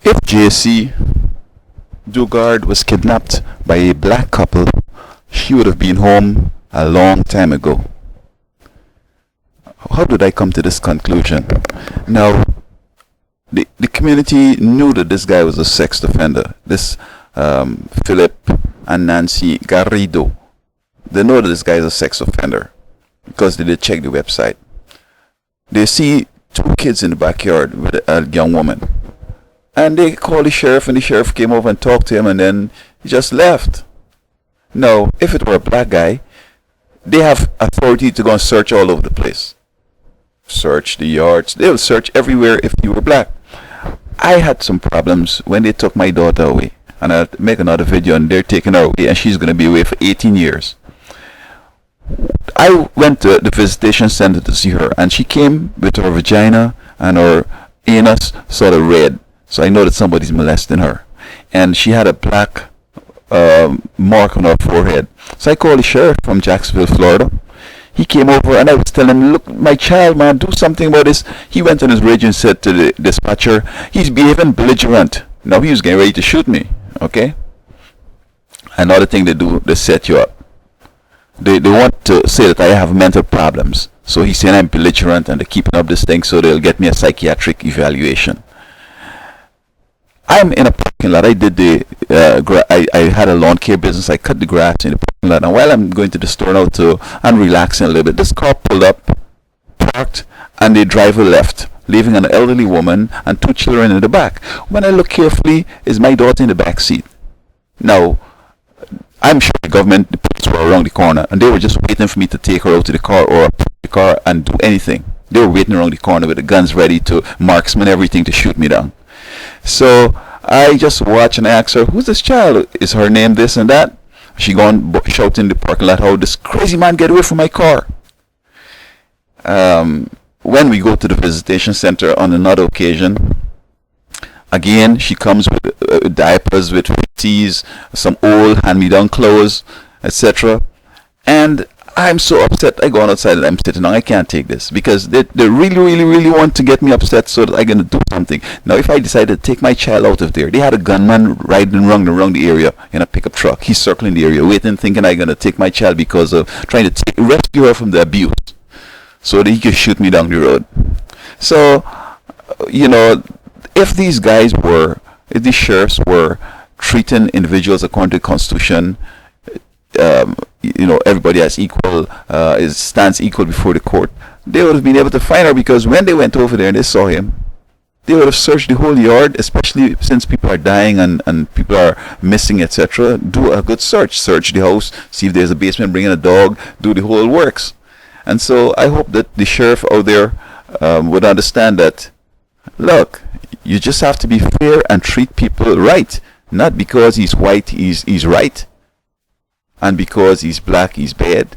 If Jaycee Dugard was kidnapped by a black couple, she would have been home a long time ago. How did I come to this conclusion? Now, the community knew that this guy was a sex offender. This Philip and Nancy Garrido. They know that this guy is a sex offender because they did check the website. They see two kids in the backyard with a young woman. And they called the sheriff, and the sheriff came over and talked to him, and then he just left. Now, if it were a black guy, they have authority to go and search all over the place. Search the yards. They'll search everywhere if you were black. I had some problems when they took my daughter away. And I'll make another video, and they're taking her away, and she's going to be away for 18 years. I went to the visitation center to see her, and she came with her vagina and her anus sort of red. So I know that somebody's molesting her. And she had a black mark on her forehead. So I called the sheriff from Jacksonville, Florida. He came over, and I was telling him, look, my child, man, do something about this. He went on his rage and said to the dispatcher, he's behaving belligerent. Now he was getting ready to shoot me, okay? Another thing they do, they set you up. They want to say that I have mental problems. So he's saying I'm belligerent, and they're keeping up this thing so they'll get me a psychiatric evaluation. I'm in a parking lot. I did I had a lawn care business. I cut the grass in the parking lot. And while I'm going to the store now and relaxing a little bit, this car pulled up, parked, and the driver left, leaving an elderly woman and two children in the back. When I look carefully, is my daughter in the back seat. Now, I'm sure the police were around the corner, and they were just waiting for me to take her out to the car or park the car and do anything. They were waiting around the corner with the guns ready to marksman everything to shoot me down. So I just watch and ask her, who's this child? Is her name this and that? She gone shouting in the parking lot, how this crazy man get away from my car. When we go to the visitation center on another occasion, again, she comes with diapers, with teas, some old hand-me-down clothes, etc. And I'm so upset. I go on outside and I'm sitting down. I can't take this because they really, really, really want to get me upset so that I'm going to do something. Now, if I decided to take my child out of there, they had a gunman riding around the area in a pickup truck. He's circling the area, waiting, thinking I'm going to take my child because of trying to rescue her from the abuse so that he could shoot me down the road. So, if these sheriffs were treating individuals according to the Constitution, everybody as equal, stands equal before the court, they would have been able to find her, because when they went over there and they saw him, they would have searched the whole yard, especially since people are dying and people are missing, etc. Do a good search the house, see if there's a basement, bring in a dog, do the whole works. And so I hope that the sheriff out there would understand that, look, you just have to be fair and treat people right. Not because he's white, he's right, and because he's black, he's bad.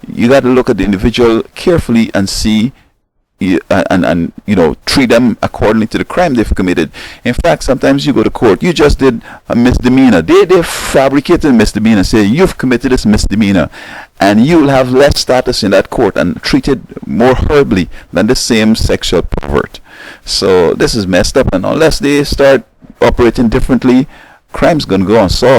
You got to look at the individual carefully and see, and treat them accordingly to the crime they've committed. In fact, sometimes you go to court, you just did a misdemeanor. They fabricated a misdemeanor, say you've committed this misdemeanor, and you'll have less status in that court and treated more horribly than the same sexual pervert. So this is messed up, and unless they start operating differently, crime's going to go on. So